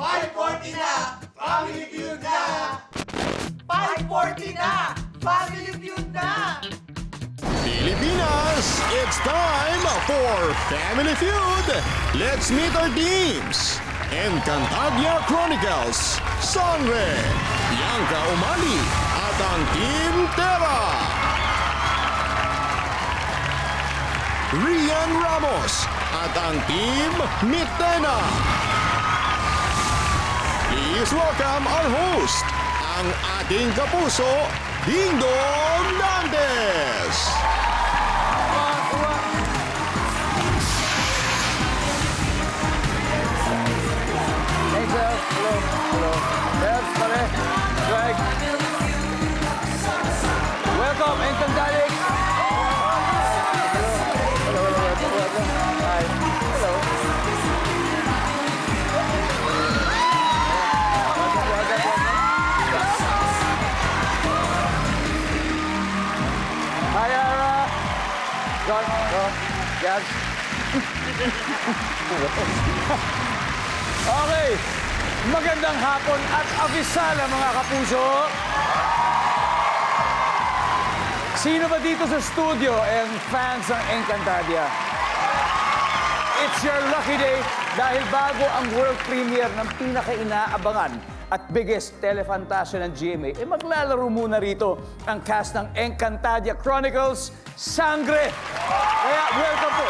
540 na! Family Feud na! 540 na! Family Feud na! Pilipinas, it's time for Family Feud. Let's meet our teams. Encantadia Chronicles, Sangre, Bianca Umali, at ang Team Terra. Rian Ramos at ang Team Mitena. Please welcome our host, ang ating kapuso, Dingdong Dantes. Angel, hello, hello. Debs, pare, Greg. Welcome, Encantadix. Hello, welcome. Hi, hello. Hi, Ara. John, Gabs. Okay, magandang hapon at abisala mga kapuso. Sino ba dito sa studio ang fans ng Encantadia? It's your lucky day dahil bago ang world premiere ng pinaka-inaabangan at biggest telefantasya ng GMA, maglalaro muna rito ang cast ng Encantadia Chronicles, Sangre. Kaya welcome po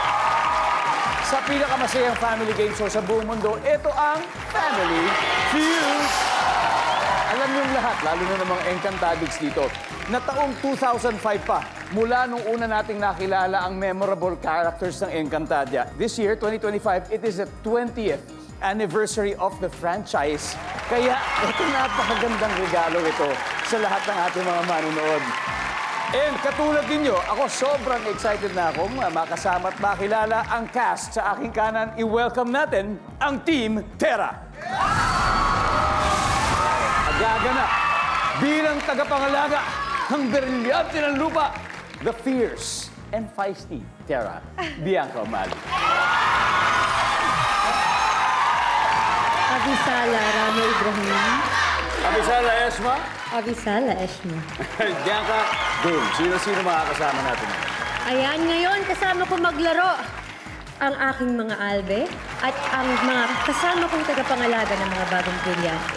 sa pinakamasayang family game show sa buong mundo. Ito ang Family Feud. Alam niyong lahat, lalo na ng mga Encantadix dito, na taong 2005 pa, mula nung una nating nakilala ang memorable characters ng Encantadia. This year, 2025, it is the 20th anniversary of the franchise. Kaya ito napakagandang regalo ito sa lahat ng ating mga manonood. And katulad ninyo, ako sobrang excited na akong makasama at makilala ang cast. Sa aking kanan, i-welcome natin ang Team Terra. Agaganap bilang tagapangalaga ng brilyante ng lupa, the fierce and feisty Terra, Bianca Umali. Avisala, Ramo Ibrahim. Abisala Esma. Avisala, Eshma. Bianca, Dave, sino-sino makakasama natin? Ayan, ngayon kasama ko maglaro ang aking mga albe at ang mga kasama kong tagapangalaga ng mga bagong brilyante.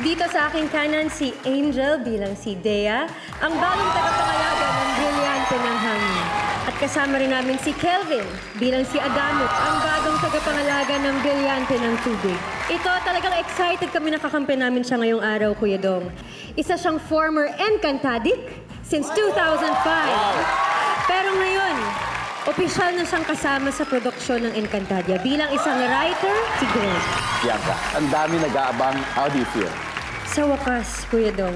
Dito sa aking kanan si Angel bilang si Dea, ang bagong tagapangalaga ng brilyante ng hangin. At kasama rin namin si Kelvin bilang si Adamut, ang bagong tagapangalaga ng brilyante ng tubig. Ito, talagang excited kami nakakampi namin siya ngayong araw, Kuya Dong. Isa siyang former Encantadic since 2005. Pero ngayon, opisyal na siyang kasama sa produksyon ng Encantadia bilang isang writer, si Greg. Bianca, ang dami nag-aabang. How do you feel? Sa wakas, Kuya Dong,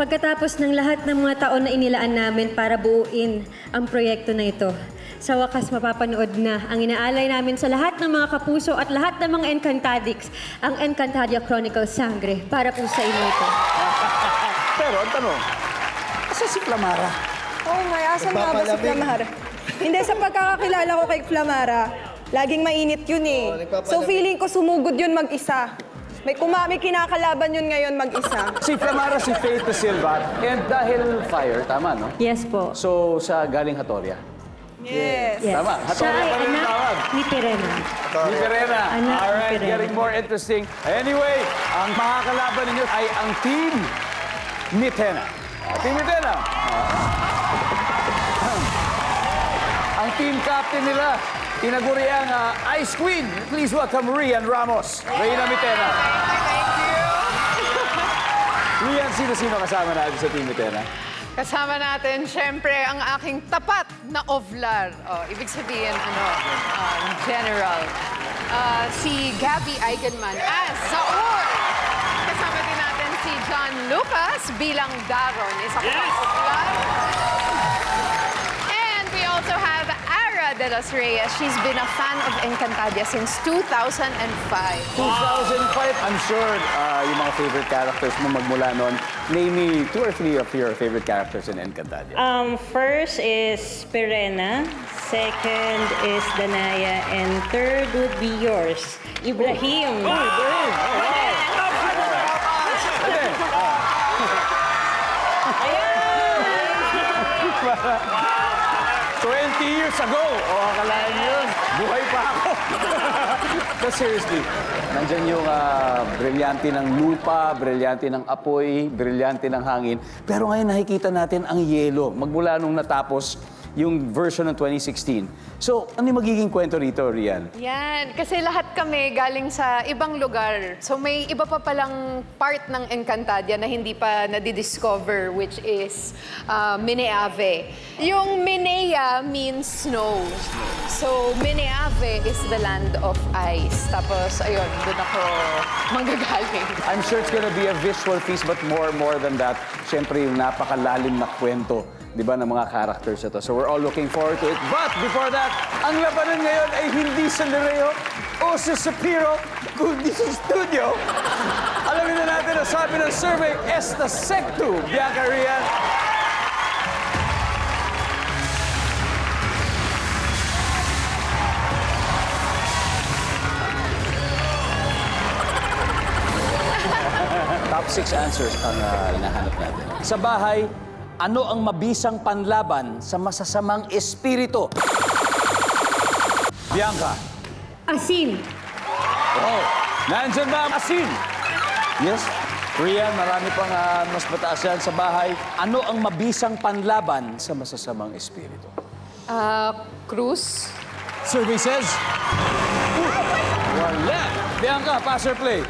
pagkatapos ng lahat ng mga taon na inilaan namin para buuin ang proyekto na ito, sa wakas mapapanood na ang inaalay namin sa lahat ng mga kapuso at lahat ng mga Encantadix, ang Encantadia Chronicles Sangre, para po sa inyo ito. Pero ang tanong, asa si Flamara? Oo nga, asan nga ba si Flamara? Hindi, sa pagkakakilala ko kay Flamara, laging mainit yun eh. So feeling ko sumugod yun mag-isa. May kinakalaban yun ngayon mag-isa. Si Flamara, si Faith de Silva, and dahil fire, tama, no? Yes po. So, sa galing Hatoria. Yes. Yes. Tama, Siya Hatoria ay pa rin ang tawag. anak ni Pirena. Ni Perena. Anak ni Alright, Perena. getting more interesting. Anyway, ang makakalaban ninyo ay ang Team Mitena. Team Mitena. Ang team captain nila, tinaguri ang Ice Queen. Please welcome Rian Ramos. Reyna Mitena. Rian, sino-sino kasama natin sa Team Mitena? Kasama natin, syempre, ang aking tapat na ovlar. Oh, ibig sabihin, general. Si Gabby Eigenman as Saur. Kasama din natin si John Lucas bilang Daron. Isa ko pang ovlar. And we also have Ara de los Reyes. She's been a fan of Encantadia since 2005. 2005, I'm sure yung mga favorite characters mo magmula noon. Name me 2 or 3 of your favorite characters in Encantadia. First is Perena, second is Danaya, and third would be yours, Ibrahim. Ibrahim! years ago. O, akalain niyo yun. Buhay pa ako. But seriously, nandyan yung brilyante ng lupa, brilyante ng apoy, brilyante ng hangin. Pero ngayon nakikita natin ang yelo. Magmula nung natapos yung version ng 2016. So, ano yung magiging kwento rito, Rian? Yan, kasi lahat kami galing sa ibang lugar. So may iba pa palang part ng Encantadia na hindi pa nadidiscover, which is Mineave. Yung Minea means snow. So Mineave is the land of ice. Tapos, ayun, doon ako manggagaling. I'm sure it's gonna be a visual feast, but more than that, syempre yung napakalalim na kwento, di ba, ng mga characters ito. So we're all looking forward to it. But before that, ang labanan ngayon ay hindi sa Lereo o sa Sapiro, kundi sa studio. Alamin na natin ang sabi ng survey, Esta Sectu, Bianca Rian. Top 6 answers ang hinahanap natin. Sa bahay, ano ang mabisang panlaban sa masasamang espiritu? Bianca. Asin. Oh, nandyan ba ang asin? Yes. Rian, marami pang mas mataas yan. Sa bahay, ano ang mabisang panlaban sa masasamang espiritu? Cruz? Survey says... Wala. Bianca, pass or play?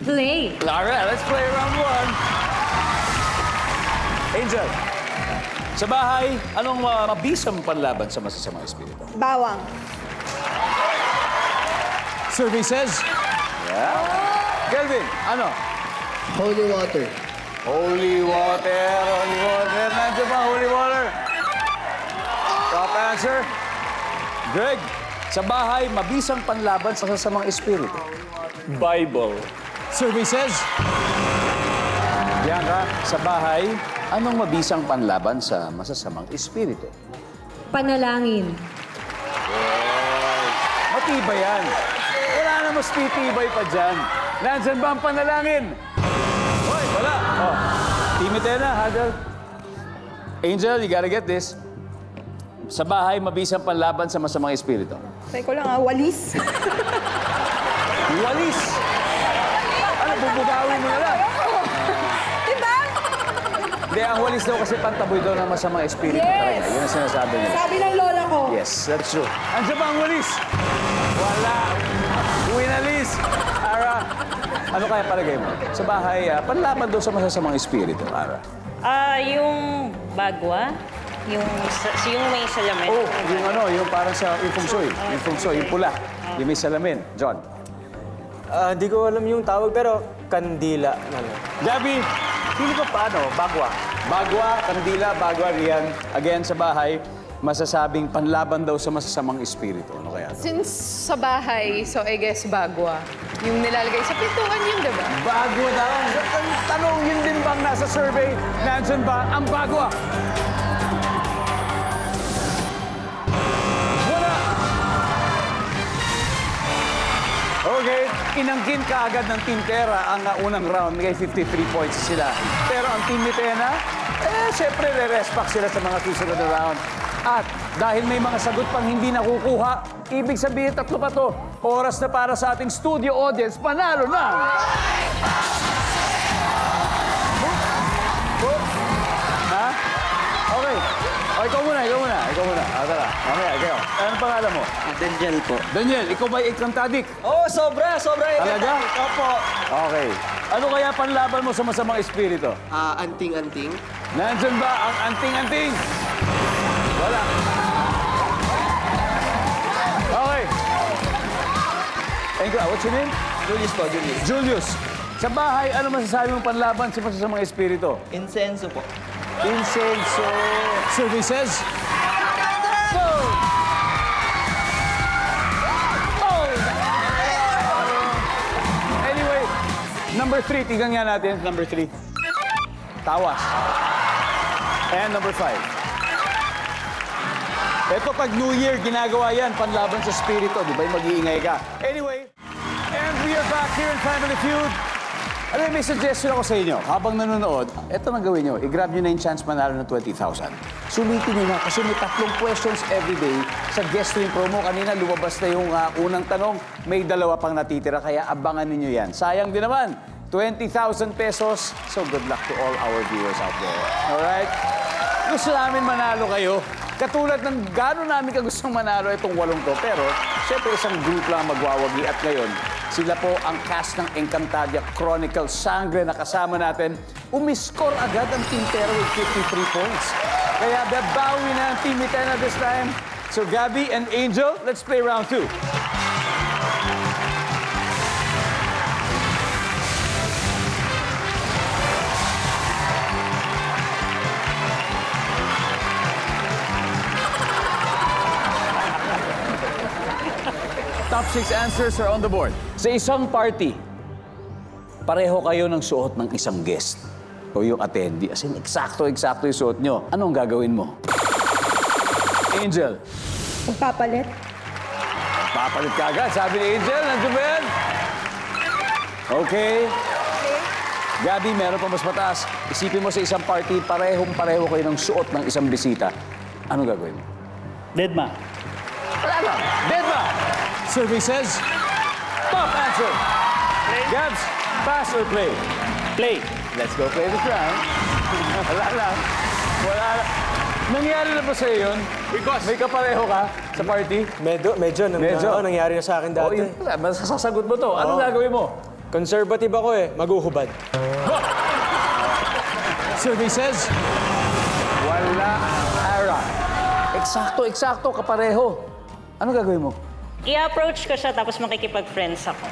Play. Alright, let's play round 1. Angel. Sa bahay, anong mabisang panlaban sa masasamang espiritu? Bawang. Survey says... Yeah. Kelvin, ano? Holy water. Holy water, holy water. Nandiyan ba holy water? Top answer. Greg, sa bahay, mabisang panlaban sa masasamang espiritu. Bible. Survey says... Bianca, sa bahay, anong mabisang panlaban sa masasamang espiritu? Panalangin. Matibay yan. Wala na mas titibay pa dyan. Nandyan ba ang panalangin? Hoy, wala. Oh. Team Etena, Hagel. Angel, you gotta get this. Sa bahay, mabisang panlaban sa masamang espiritu. Try ko lang walis. Walis! Ano, bubugawin mo na lang? Diba? Hindi, ang walis daw kasi pantaboy daw ng masamang espiritu Yes. talaga. Yun ang sinasabi niya. Sabi ng lola ko. Yes, that's true. Andiyan ba ang walis? Wala. Winalis. Ara, ano kaya palagay mo? Sa bahay, panlaban daw sa masasamang espiritu, Ara. Yung bagwa, yung may salamin. Oh, yung ano, yung parang sa yung feng shui. Yung feng shui, yung pula. Yung may salamin. John. Hindi ko alam yung tawag pero kandila. Gabby, hindi ko paano? Bagwa. Bagwa, kandila, bagwa, Rian. Again, sa bahay, masasabing panlaban daw sa masasamang espiritu. Ano kaya? Since sa bahay, so I guess bagwa. Yung nilalagay sa pintuan yun, diba? Bagwa daw. Ang tanong, yun din bang nasa survey? Nandyan ba ang bagwa? Wala! Okay, inangkin kaagad ng Team Terra ang unang round. May 53 points sila. Pero ang Team ni Tena, syempre, re-respect sila sa mga susunod na round. At dahil may mga sagot pang hindi nakukuha, ibig sabihin 3 pa to. Oras na para sa ating studio audience, panalo na! Ha? Okay. O, ikaw muna. Tara, mamaya, ikaw. Anong pangalan mo? Daniel po. Daniel, ikaw ba ikantadik? Oh, sobra. Talaga? Opo. Okay. Ano kaya panlaban mo sa masamang espiritu? Anting-anting. Nandyan ba ang anting-anting? Wala. Okay. Thank you. What's your name? Julius po, Julius. Julius. Sa bahay, ano masasabi mong panlaban sa masasamang espiritu? Incenso po. Incenso. Services. Go! Oh! Anyway, number 3. Tignan nga natin. Number 3. Tawas. And number 5. Ito pag New Year, ginagawa yan. Panlaban sa espiritu. Di ba? Mag-iingay ka. Anyway, and we are back here in Family Feud. Ano, may suggestion ako sa inyo. Habang nanonood, eto nang gawin nyo. I-grab nyo na yung chance manalo ng 20,000. Sulitin nyo na kasi may 3 questions everyday sa guest stream promo. Kanina lumabas na yung unang tanong. May 2 pang natitira, kaya abangan ninyo yan. Sayang din naman. 20,000 pesos. So good luck to all our viewers out there. Alright? Gusto namin manalo kayo. Katulad ng gano'n namin kagustong manalo itong 8 to. Pero, syempre isang group lang magwawagi. At ngayon, sila po ang cast ng Encantadia Chronicle Sangre na kasama natin. Umiscore agad ang Team Tera with 53 points. Kaya babawi na ang Team Mitena this time. So Gabby and Angel, let's play round 2. Top 6 answers are on the board. Sa isang party, pareho kayo ng suot ng isang guest o yung attendee. As in, eksakto yung suot nyo. Anong gagawin mo? Angel. Magpapalit. Papalit ka agad. Sabi ni Angel, nandiyan ba yan? Okay. Gabi, meron pa mas mataas. Isipin mo sa isang party, pareho kayo ng suot ng isang bisita. Anong gagawin mo? Deadma. Wala lang. Deadma! Survey says, top answer. Gabs, pass or play? Play. Let's go play this round. Wala lang. Wala lang. Nangyari na ba sa'yo yun? Because may kapareho ka sa party? Medyo. Nangyari na sa akin O, dati. yun pala. Masasagot mo to. Anong gagawin mo? Conservative ako eh. Maguhubad. Survey says, wala Ara. Eksakto, kapareho. Anong gagawin mo? I-approach ko siya tapos makikipag-friends ako.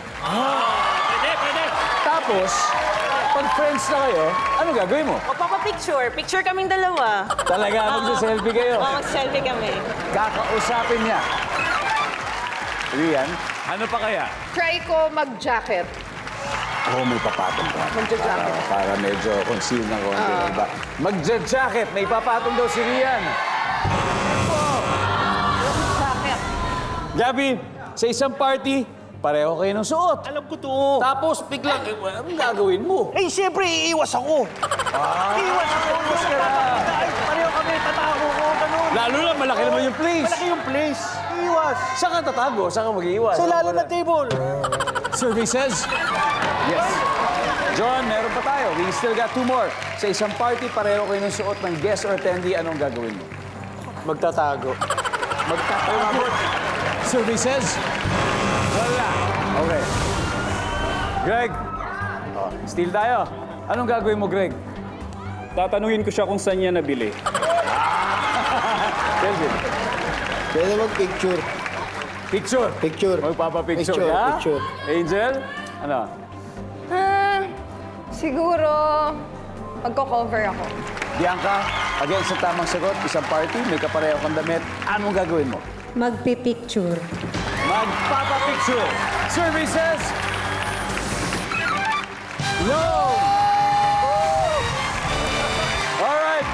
Pwede. Tapos, pag friends na kayo, anong gagawin mo? Magpapapicture. Picture kaming dalawa. Talaga, magsa-selfie kayo. Oo, mag-selfie kami. Kakausapin niya. Rian, ano pa kaya? Try ko mag-jacket. Oh, may papatong ka. Magja-jacket. Para medyo conceal ng konti. Diba? Magja-jacket. May papatong daw si Rian. Jacket. Gabi, sa isang party, pareho kayo ng suot. Alam ko to. Tapos, biglang, anong gagawin mo? Eh, siyempre, iiwas ako. Iiwas ako. Pareho kami, tatago ko, ganun. Lalo lang, malaki naman yung place. Malaki yung place. Iiwas. Saan ka tatago? Saan ka mag-iiwas? Sa ilalim ng table. Survey says, yes. John, meron pa tayo. We still got 2 more. Sa isang party, pareho kayo ng suot ng guest or attendee, anong gagawin mo? Magtatago. Magtatago. Survey says, wala. Okay. Greg, steal tayo. Anong gagawin mo, Greg? Tatanungin ko siya kung saan niya nabili. Kelvin. Pwede mag-picture. Picture. Picture. Magpapapicture Picture, ka? picture. Angel? Ano? Siguro, magko-cover ako. Bianca, again sa tamang sagot, isang party, may kapareho kang damit. Anong gagawin mo? Magpipicture. Magpapapicture. Survey says, no! Alright.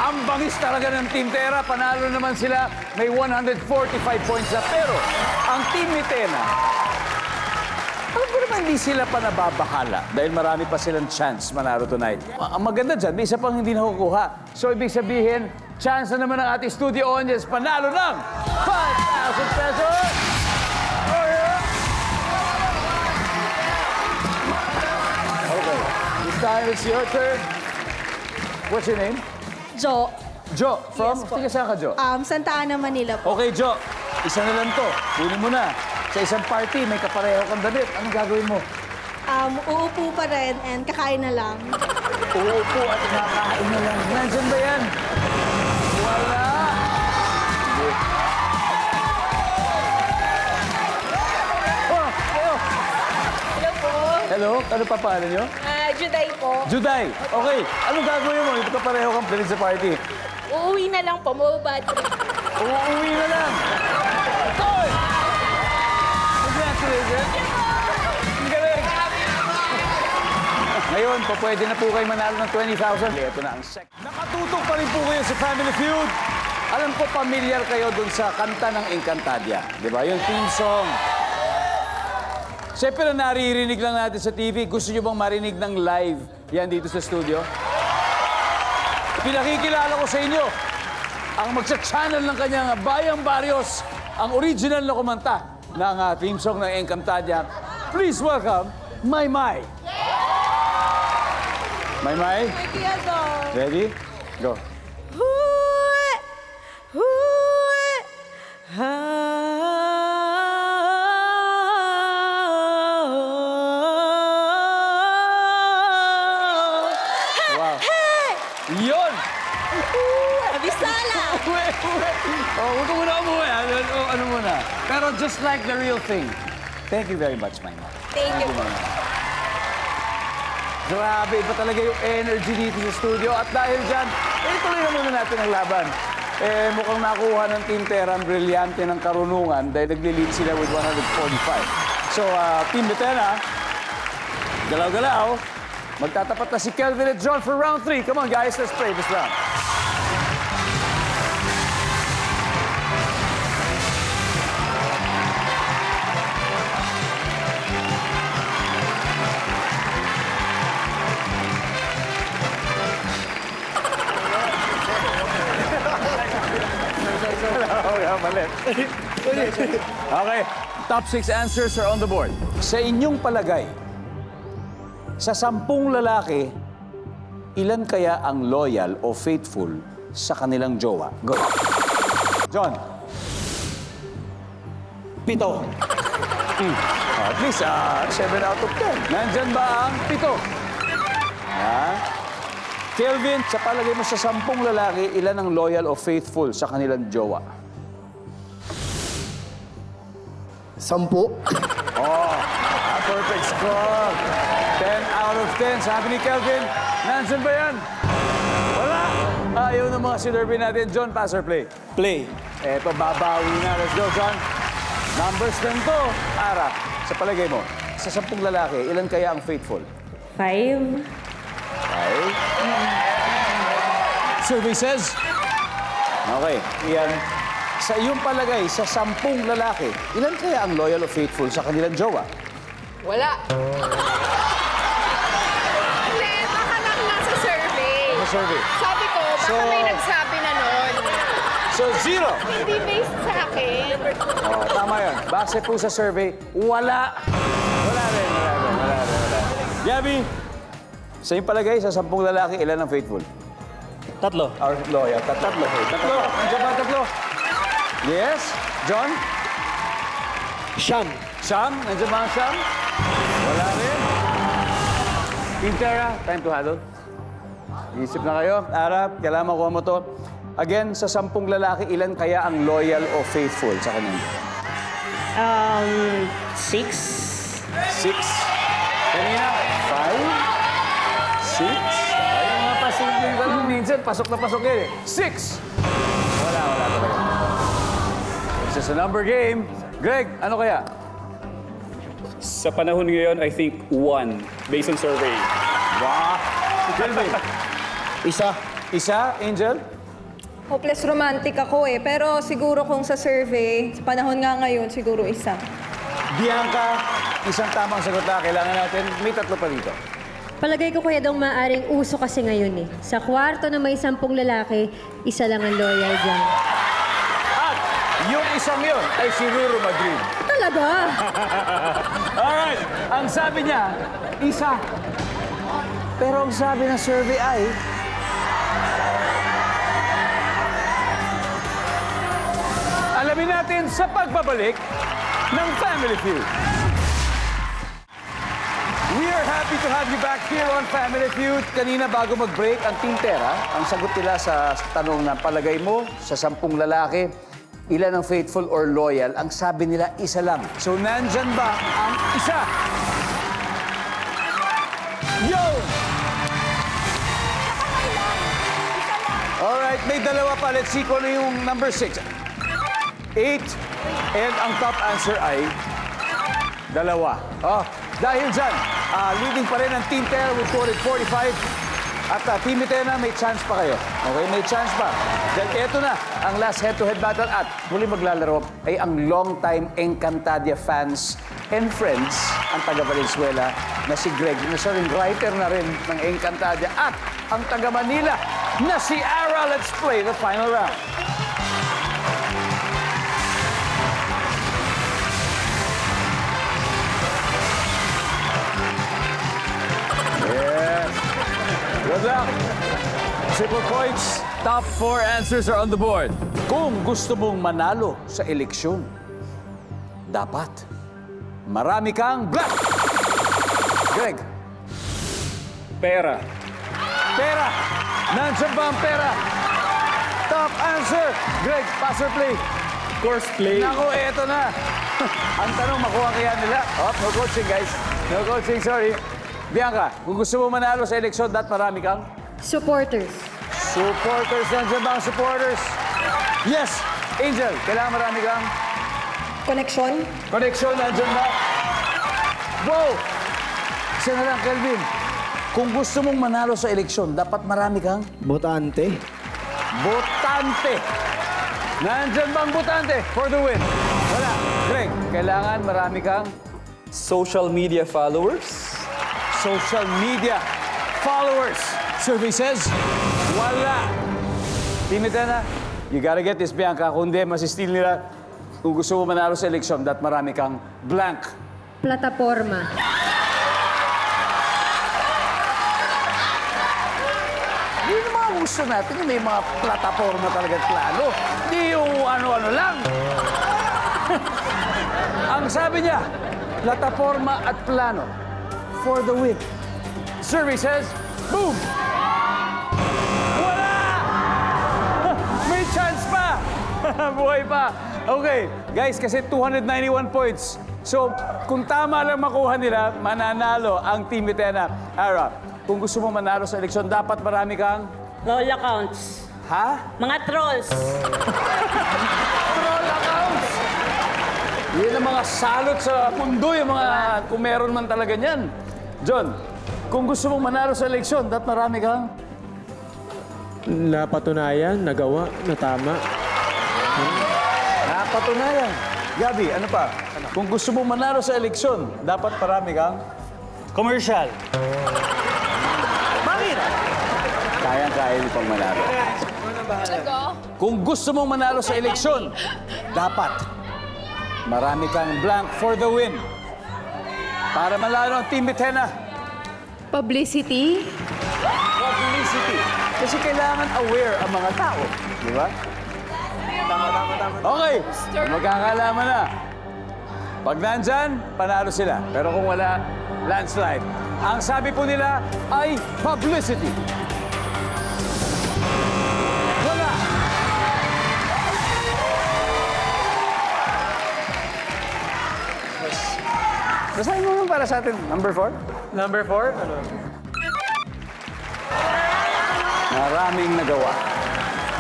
Ang bangis talaga ng Team Tera. Panalo naman sila. May 145 points na. Pero, ang Team Mitena, alam ko naman hindi sila pa nababahala dahil marami pa silang chance manalo tonight. Ang maganda dyan, may isa pang hindi nakukuha. So, ibig sabihin, chance na naman ng ating studio audience panalo ng 5,000 pesos! Oh, yeah! Okay, this time it's your turn. What's your name? Jo, Jo. From? Tiga saan ka, Jo? Santa Ana, Manila po. Okay, Jo. Isa na lang to. Kunin mo na. Sa isang party, may kapareho kang damit. Anong gagawin mo? Uupo pa rin and kakain na lang. Uupo at nakakain na lang. Nandyan ba yan? Wala. Oh, kayo. Hello po. Hello, ano pa pangalan nyo? Juday po. Juday. Okay, anong gagawin mo? Ito kapareho kang damit sa party. Uuwi na lang po. Mababad. Uuwi na lang. Toy! Congratulations. Ang galing. Ngayon, pwede na po kayo manalo ng 20,000. Ito na ang second. Nakatutok pa rin po kayo sa Family Feud. Alam ko, pamilyar kayo dun sa kanta ng Encantadia. Di ba? Yung theme song. Siyempre na naririnig lang natin sa TV. Gusto nyo bang marinig ng live yan dito sa studio? Pinakikilala ko sa inyo ang magsa-channel ng kanyang Bayang Barrios, ang original na kumanta ng theme song ng Encantadia. Please welcome, Maymay. Maymay? Ready? Go. Wow. Yun! Abisala! Uwe! Oh, huwag ko muna umuwi. Ano muna? Pero just like the real thing. Thank you very much, Maymay. Thank you po. Grabe, iba talaga yung energy dito sa studio. At dahil dyan, ituloy na muna natin ang laban. Mukhang nakuha ng Team Terra ang brilyante ng karunungan dahil nagli-lead sila with 145. So, Team Betena, galaw-galaw. Magtatapat na si Kelvin at John for round 3. Come on, guys, let's play this round. Okay, top 6 answers are on the board. Sa inyong palagay, sa 10 lalaki, ilan kaya ang loyal o faithful sa kanilang jowa? Go. John. 7. At least, 7 out of 10. Nandyan ba ang 7? Kelvin, sa palagay mo sa 10 lalaki, ilan ang loyal o faithful sa kanilang jowa? 10. Perfect score. 10 out of 10. Sabi ni Kelvin, nandyan ba yan? Wala. Ayaw ng mga sinervy natin. John, pass or play? Play. Eto, babawi na. Let's go, John. Numbers lang to. Ara, sa palagay mo, sa 10 lalaki, ilan kaya ang faithful? 5. Okay. Survey says? Okay, Ian. Sa iyong palagay, sa 10 lalaki, ilan kaya ang loyal o faithful sa kanilang jowa? Wala. Hindi, baka lang nasa survey. Sa survey. Sabi ko, baka So- may nagsabi na nun. So, 0. Hindi based sa akin. Oh, tama yan. Base po sa survey, wala. Wala rin. Gabby, sa iyong palagay, sa 10 lalaki, ilan ang faithful? 3. Or loyal? Tatlo. Nandiyan ba tatlo? Yes? John? Siyam. Sam? Nandiyan ba ang Sam? Wala rin. Team Terra, time to huddle. Isip na kayo. Arap, kailangan makuha mo to. Again, sa 10 lalaki, ilan kaya ang loyal o faithful sa kanyang? 6. 6. Kanina, 5. 6. Ay, mga pasigil ka lang. Minsan, pasok na pasok yan eh. 6. Wala talaga. This is a number game. Greg, ano kaya? Sa panahon ngayon, I think 1, based on survey. Wow. Si Kelvin. Isa, Angel? Hopeless romantic ako eh. Pero siguro kung sa survey, sa panahon nga ngayon, siguro 1. Bianca, isang tamang sagot na kailangan natin. May 3 pa dito. Palagay ko kuya daw maaring uso kasi ngayon eh. Sa kwarto na may 10 lalaki, isa lang ang loyal dyan. At yung isang yun ay si Ruru Madrid. Talaga? Alright, ang sabi niya, isa. Pero ang sabi ng survey ay... Alamin natin sa pagbabalik ng Family Feud. We are happy to have you back here on Family Feud. Kanina bago mag-break ang Team Terra, ang sagot nila sa tanong na palagay mo sa 10 lalaki, ilan ang faithful or loyal? Ang sabi nila, isa lang. So nandyan ba ang isa? Yo! Alright, may 2 pa. Let's see kung ano yung number 6. 8. And ang top answer ay 2. Oh, dahil dyan, leading pa rin ang Team Terra with 245. At Team Mitena, may chance pa kayo. Okay, may chance pa. Dahil ito na ang last head-to-head battle at muli maglalaro ay ang long-time Encantadia fans and friends, ang taga Valenzuela na si Greg, na siya rin writer na rin ng Encantadia, at ang taga Manila na si Ara. Let's play the final round. Yes. Good luck. Triple points. Top 4 answers are on the board. Kung gusto mong manalo sa eleksyon, dapat marami kang black. Greg. Pera. Pera. Nandiyan ba ang pera? Top answer. Greg, pass or play? Of course, play. Naku, eto na. Ang tanong, makuha kaya nila? Oh, no coaching, guys. No coaching, sorry. Bianca, kung gusto mo manalo sa eleksyon, dapat marami kang Supporters. supporters. Nandiyan ba ang supporters? Yes. Angel, kailangan marami kang Connection? connection. Nandiyan ba? Wow! Isa na lang, Kelvin. Kung gusto mong manalo sa eleksyon, dapat marami kang Botante. botante. Nandiyan ba ang botante for the win? Wala. Greg, kailangan marami kang Social media followers. social media followers. Survey says, wala. Team Mitena, you gotta get this, Bianca. Kung di, masistil nila. Kung gusto mo manalo sa eleksyon, dapat marami kang blank. Plataforma. Hindi naman gusto natin yung may mga plataforma talaga at plano. Hindi yung ano-ano lang. Ang sabi niya, plataforma at plano for the win. Survey says, boom! Wala! May chance pa! Buhay pa! Okay, guys, kasi 291 points. So, kung tama lang makuha nila, mananalo ang Team Mitena. Ara, kung gusto mo manalo sa eleksyon, dapat marami kang... Roll accounts. Ha? Mga trolls. Troll accounts! Yan ang mga salot sa mundo, yung mga kung meron man talaga niyan. John, kung gusto mong manalo sa eleksyon, dapat marami kang... Napatunayan, nagawa, na tama. Napatunayan. Gabi, ano pa? Kung gusto mong manalo sa eleksyon, dapat marami kang... Commercial. Bakit? Kayang-kaya niyo pang manalo. Kung gusto mong manalo sa eleksyon, dapat marami kang blank for the win. Para manalo ang Team Mitena. Publicity? Publicity. Kasi kailangan aware ang mga tao. Di ba? Okay. Magkakalaman na. Pag nandyan, panalo sila. Pero kung wala, landslide. Ang sabi po nila ay publicity. Wala. Basahin mo naman para sa atin. Number 4? Number 4, ano? Maraming nagawa.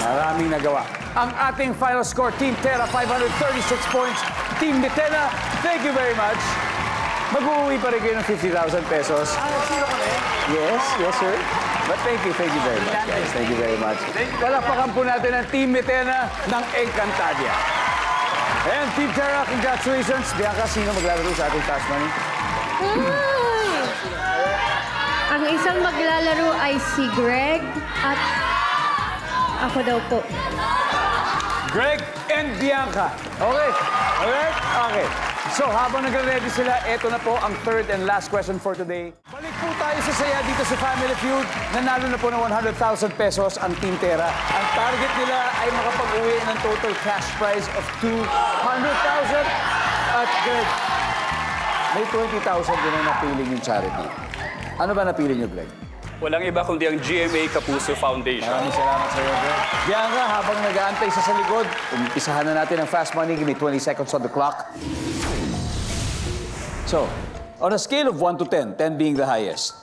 Maraming nagawa. Ang ating final score, Team Tera, 536 points. Team Mitena, thank you very much. Mag-uwi pa rin kayo ng 50,000 pesos. Yes, yes, sir. But thank you very much, guys. Thank you very much. Palakpakan po natin ang Team Mitena ng Encantadia. And Team Tera, congratulations. Bianca, sino maglalaro sa ating Fast Money? Ang isang maglalaro ay si Greg at ako daw po. Greg and Bianca. Okay? Alright? Okay. So, habang nagre-ready sila, eto na po ang third and last question for today. Balik po tayo sa saya dito sa Family Feud. Nanalo na po ng 100,000 pesos ang Team Tera. Ang target nila ay makapag-uwi ng total cash prize of 200,000. At Greg, may 20,000 din ang napiling yung charity. Ano ba napili niyo, Greg? Walang iba kundi ang GMA Kapuso Foundation. Maraming salamat sa iyo, Greg. Bianca, habang nag-aantay sa likod, umpisahan na natin ang Fast Money. Give me 20 seconds on the clock. So, on a scale of 1 to 10, 10 being the highest,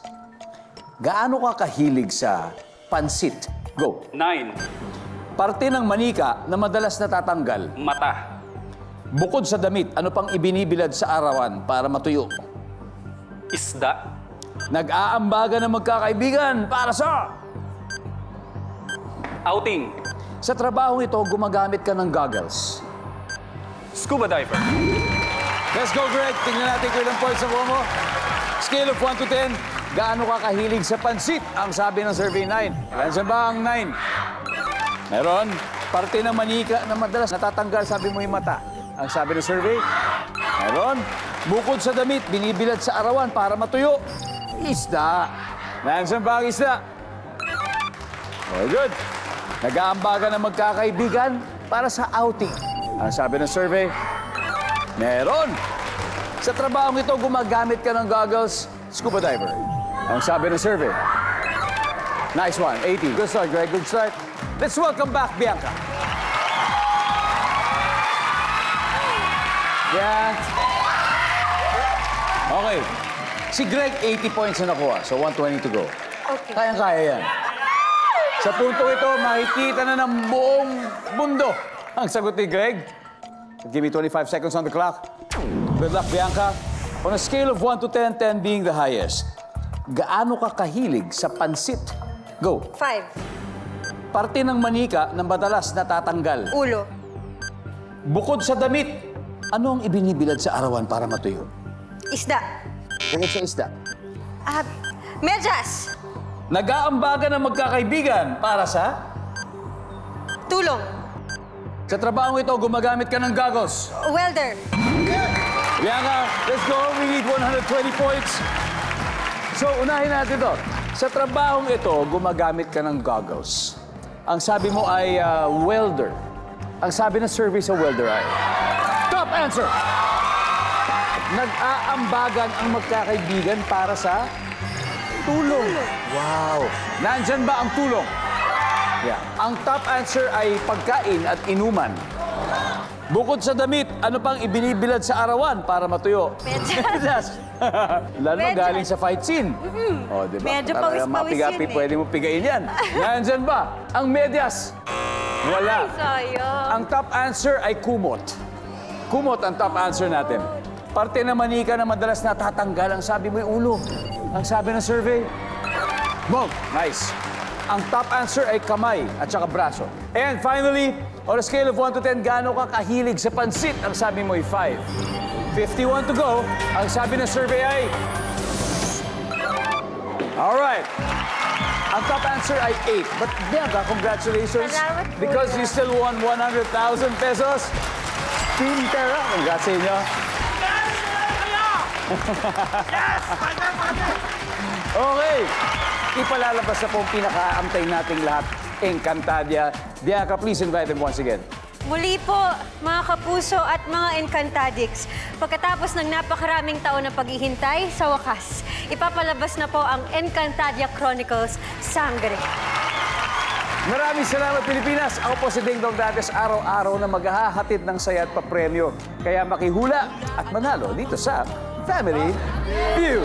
gaano ka kahilig sa pansit? Go. 9. Parte ng manika na madalas natatanggal. Mata. Bukod sa damit, ano pang ibinibilad sa arawan para matuyo? Isda. Nag-aambagan ng magkakaibigan para sa... Outing. Sa trabahong ito, gumagamit ka ng goggles. Scuba diver. Let's go, Greg. Tingnan natin kung ilang points nakuha mo. Scale of 1 to 10, gaano ka kahilig sa pansit? Ang sabi ng survey 9. Nandiyan ba ang 9? Meron. Parte ng manika na madalas natatanggal, sabi mo yung mata. Ang sabi ng survey, meron. Bukod sa damit, binibilad sa arawan para matuyo. Isda. Nandiyan ba ang isda? Very good. Nag-aambagan ng magkakaibigan para sa outing. Ang sabi ng survey, meron. Sa trabahong ito, gumagamit ka ng goggles, scuba diver. Ang sabi ng survey. Nice one, 80. Good start, Greg. Good start. Let's welcome back Bianca. Okay. Si Greg, 80 points na nakuha. So, 120 to go. Okay. Kayang-kaya yan. Sa punto ito, makikita na ng buong mundo ang sagot ni Greg. Give me 25 seconds on the clock. Good luck, Bianca. On a scale of 1 to 10, 10 being the highest, gaano ka kahilig sa pansit? Go. 5. Parte ng manika na madalas natatanggal. Ulo. Bukod sa damit, ano ang ibinibilad sa arawan para matuyo? Isda. Bukod sa isda. Medyas. Nag-aambagan ng magkakaibigan para sa... Tulong. Sa trabahong ito, gumagamit ka ng goggles. Welder. Bianca, let's go. We need 120 points. So, unahin natin to. Sa trabahong ito, gumagamit ka ng goggles. Ang sabi mo ay welder. Ang sabi ng survey sa welder ay... Top answer! Nag-aambagan ang magkakaibigan para sa... tulong. Wow. Nandyan ba ang tulong? Yeah. Ang top answer ay pagkain at inuman. Bukod sa damit, ano pang ibinibilad sa arawan para matuyo? Medyas. Lalo Medyas. galing sa fight scene. Oh, di ba? Medyo Talaga pawis-pawis mapigapi, yun eh. pwede mo pigain yan. Nandyan ba ang medyas? Wala. Sayang. Ang top answer ay kumot. Kumot ang top answer natin. Parte ng manika na madalas natatanggal, ang sabi mo yung ulo. Ang sabi ng survey, Mog. Nice. Ang top answer ay kamay at saka braso. And finally, on a scale of 1 to 10, gaano ka kahilig sa pansit? Ang sabi mo ay 5. 51 to go. Ang sabi ng survey ay... Alright. Ang top answer ay 8. But Bianca, congratulations. Salamat po. Because you still won 100,000 pesos. Team Terra, congrats sa inyo. Okay. Ipalalabas na po ang pinakaantay nating lahat, Encantadia. Bianca, please invite them once again. Muli po, mga kapuso at mga Encantadix, pagkatapos ng napakaraming taon na paghihintay, sa wakas, ipapalabas na po ang Encantadia Chronicles Sangre. Maraming salamat, Pilipinas. Ako po si Ding Dong Dantes, araw-araw na maghahatid ng saya at papremyo. Kaya makihula at manalo dito sa Family Feud.